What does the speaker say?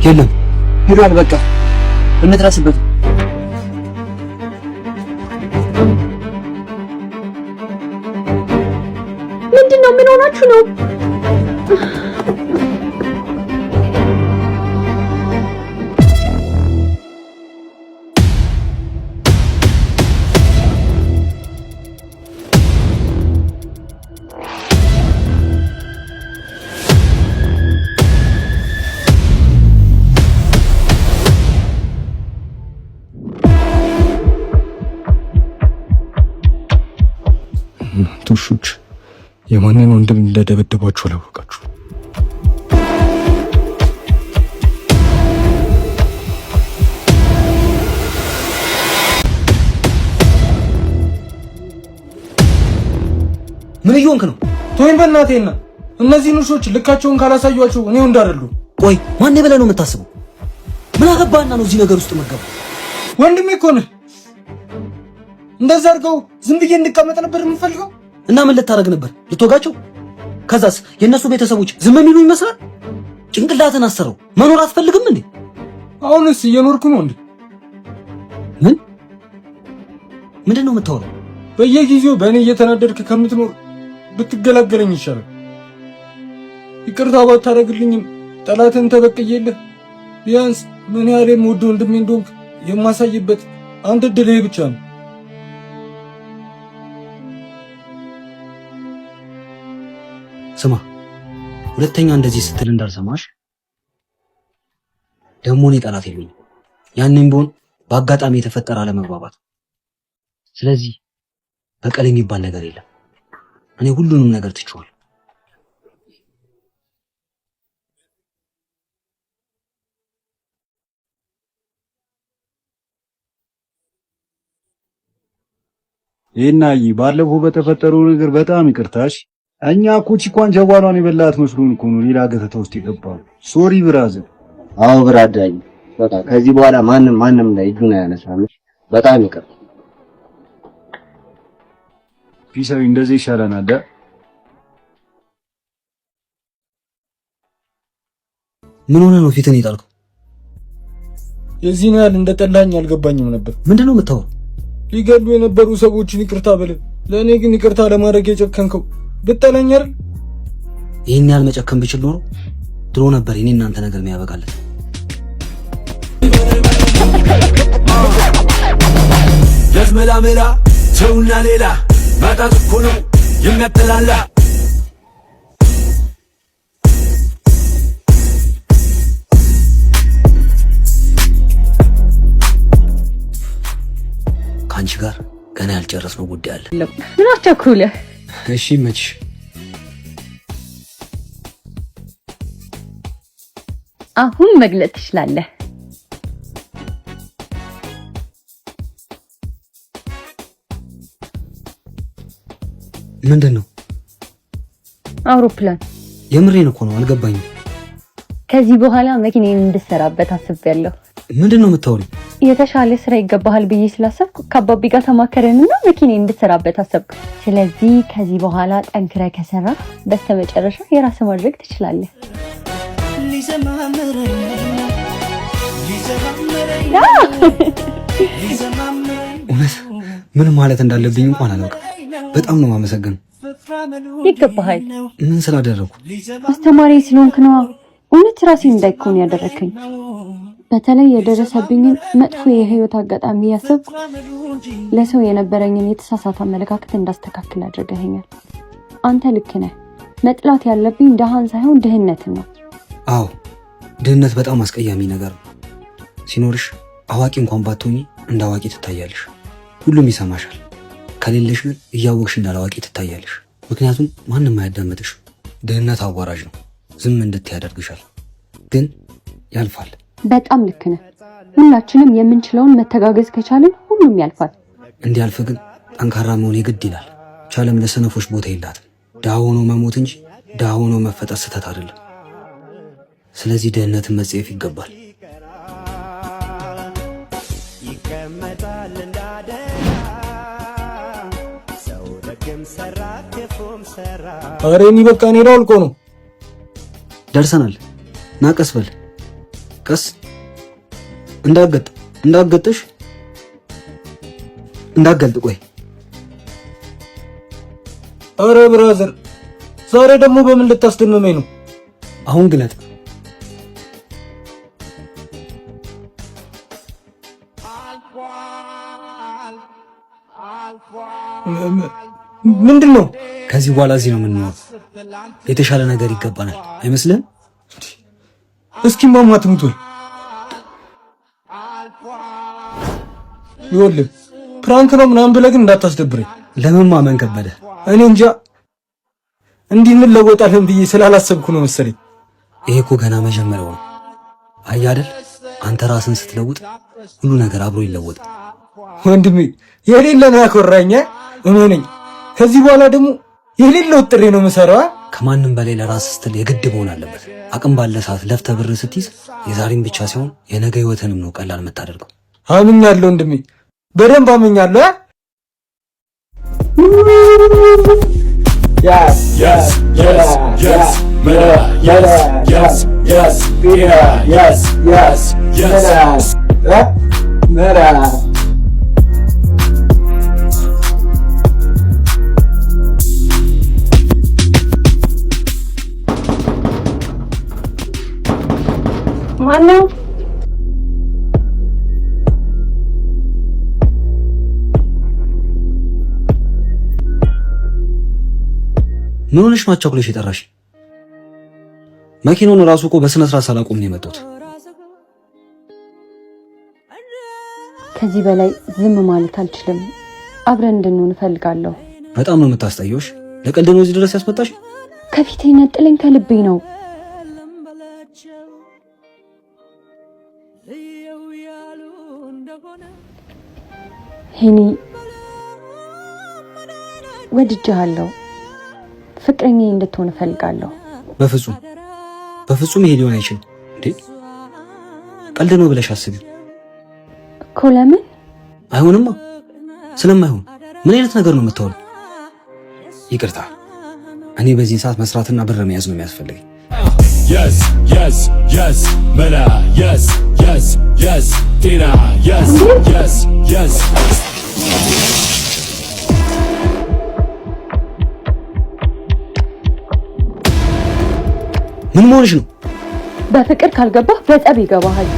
የለም ሄዷል። በቃ እንድረስበት። ምንድነው? ምን ሆናችሁ ነው? ውሾች የማንን ወንድም እንደደበደባችሁ አላወቃችሁ። ምን እየሆንክ ነው? ተወኝ በእናቴና እነዚህን ውሾች ልካቸውን ካላሳዩአቸው እኔው እንዳደሉ። ቆይ ማን ብለህ ነው የምታስበው? ምን አገባህና ነው እዚህ ነገር ውስጥ መገባ? ወንድሜ እኮ ነህ። እንደዛ አድርገው ዝም ብዬ እንድቀመጥ ነበር የምፈልገው። እና ምን ልታረግ ነበር? ልትወጋቸው? ከዛስ የነሱ ቤተሰቦች ዝም የሚሉ ይመስላል? ጭንቅላትን አሰረው። መኖር አትፈልግም እንዴ? አሁንስ እየኖርኩ ነው እንዴ? ምንድነው የምታወራው? በየጊዜው በእኔ እየተናደድክ ከምትኖር ብትገላገለኝ ይሻላል። ይቅርታ ባታረግልኝም ጠላትን ተበቅዬልህ ቢያንስ ምን ያህል የምወደው ወንድሜ እንደሆንክ የማሳይበት አንድ እድል ይሄ ብቻ ነው። ስማ፣ ሁለተኛ እንደዚህ ስትል እንዳልሰማሽ። ደግሞ እኔ ጠላት የለኝም። ያንን ቢሆን በአጋጣሚ የተፈጠረ አለመግባባት። ስለዚህ በቀል የሚባል ነገር የለም። እኔ ሁሉንም ነገር ትቼዋለሁ። ይናይ ባለፈው በተፈጠረው ነገር በጣም ይቅርታሽ። እኛ እኮ ቺኳን ጀዋሏን የበላት መስሎን እኮ ነው ሌላ ገተታ ውስጥ የገባው። ሶሪ ብራዘር። አዎ ብራዳኝ፣ በቃ ከዚህ በኋላ ማንም ላይ እጁን አያነሳም። በጣም ይቅር። ፒሳዊ እንደዚህ ይሻለናል። ምን ሆነ ነው ፊትን ይጣልከው? የዚህን ያህል እንደጠላኝ አልገባኝም ነበር። ምንድነው የምታወራው? ሊገሉ የነበሩ ሰዎችን ይቅርታ በል። ለእኔ ግን ይቅርታ ለማድረግ የጨከንከው ብጠላኝ አይደል? ይህን ያህል መጨከን ብችል ኖሮ ድሮ ነበር የኔ እናንተ ነገር የሚያበቃለት። ለዝመላመላ ሰውና ሌላ ማጣት እኮ ነው የሚያጠላላ። ከአንቺ ጋር ገና ያልጨረስነው ጉዳይ አለ። ምን አስቸኩለህ? እሺ መች አሁን መግለጽ ትችላለህ። ምንድን ነው? አውሮፕላን። የምሬን እኮ ነው። አልገባኝም። ከዚህ በኋላ መኪናዬን እንድሰራበት አስቤያለሁ። ምንድን ነው የምታወሪው? የተሻለ ስራ ይገባሃል ብዬ ስላሰብኩ ከአባቢ ጋር ተማከረንና መኪናዬን እንድሰራበት አሰብኩ። ስለዚህ ከዚህ በኋላ ጠንክረህ ከሰራ በስተመጨረሻ የራስህ ማድረግ ትችላለህ። እውነት ምን ማለት እንዳለብኝ እንኳን አላውቅም። በጣም ነው የማመሰግነው። ይገባሃል። ምን ስላደረኩ? አስተማሪ ስለሆንክ ነው። እውነት ራሴን እንዳይኮን ያደረከኝ። በተለይ የደረሰብኝን መጥፎ የህይወት አጋጣሚ ያሰብኩ ለሰው የነበረኝን የተሳሳተ አመለካከት እንዳስተካክል አድርገኸኛል። አንተ ልክ ነህ። መጥላት ያለብኝ ደሃን ሳይሆን ድህነትን ነው። አዎ ድህነት በጣም አስቀያሚ ነገር ነው። ሲኖርሽ አዋቂ እንኳን ባትሆኚ እንደ አዋቂ ትታያለሽ። ሁሉም ይሰማሻል። ከሌለሽ ግን እያወቅሽ እንዳላዋቂ ትታያለሽ። ምክንያቱም ማንም አያዳምጥሽ። ድህነት አዋራጅ ነው። ዝም እንድትይ ያደርግሻል። ግን ያልፋል። በጣም ልክ ነህ። ሁላችንም የምንችለውን መተጋገዝ ከቻልን ሁሉም ያልፋል። እንዲያልፍ ግን ጠንካራ መሆን የግድ ይላል። ቻለም ለሰነፎች ቦታ የላትም። ድሃ ሆኖ መሞት እንጂ ድሃ ሆኖ መፈጠር ስህተት አይደለም። ስለዚህ ድህነትን መጸየፍ ይገባል። አሬ እኔ በቃ እኔ ዳልቆ ነው። ደርሰናል። ናቀስ በል። ቀስ እንዳገጥሽ እንዳገልጥ። ቆይ አረ ብራዘር ዛሬ ደግሞ በምን ልታስደምመኝ ነው? አሁን ግለጥ። ምንድን ነው? ከዚህ በኋላ እዚህ ነው የምንኖረው። የተሻለ ነገር ይገባናል አይመስልህም? እስኪ ማማት ሙቶይ ይኸውልህ ፕራንክ ነው ምናምን ብለህ ግን እንዳታስደብረኝ። ለምን ማመን ከበደ? እኔ እንጃ እንዲህ እንለወጣለን ብዬ ስላላሰብኩ ነው መሰለኝ። ይሄ እኮ ገና መጀመሪያው ነው። አየህ አይደል? አንተ ራስን ስትለውጥ ሁሉ ነገር አብሮ ይለወጣል። ወንድሜ የሌለ ነው ያኮራኝ። እመነኝ ከዚህ በኋላ ደግሞ የሌለ ወጥሬ ነው የምሰራው። ከማንም በላይ ለራስ ስትል የግድ መሆን አለበት። አቅም ባለ ሰዓት ለፍተህ ብር ስትይዝ የዛሬን ብቻ ሳይሆን የነገ ህይወትንም ነው ቀላል የምታደርገው። አምኛለሁ ወንድሜ፣ በደንብ አምኛለሁ። Yes, yes, yes, yes, yes, yes, yes, yes, yes, yes, yes. ማነው? ምን ሆነሽ ነው አቻኩለሽ የጠራሽ? መኪናውን ራሱ እኮ በስነ ስርዓት ሳላቆም ነው የመጣሁት። ከዚህ በላይ ዝም ማለት አልችልም። አብረን እንድንሆን እፈልጋለሁ። በጣም ነው የምታስጠየውሽ። ለቀልድ ነው እዚህ ድረስ ያስመጣሽ? ከፊቴ ነጥለኝ፣ ከልቤ ነው። ሄኒ ወድጄሃለሁ። ፍቅረኛዬ እንድትሆን እፈልጋለሁ። በፍጹም በፍጹም ይሄ ሊሆን አይችልም። እንዴ ቀልድ ነው ብለሽ አስቢ እኮ። ለምን አይሆንማ? ስለማይሆን ምን አይነት ነገር ነው የምታወሪው? ይቅርታ፣ እኔ በዚህ ሰዓት መስራትና ብር መያዝ ነው የሚያስፈልገኝ። Yes, yes, yes, mela, yes, yes, yes, tina, yes, yes, yes. ምን መሆንሽ ነው? በፍቅር ካልገባህ በጸብ ይገባሃል።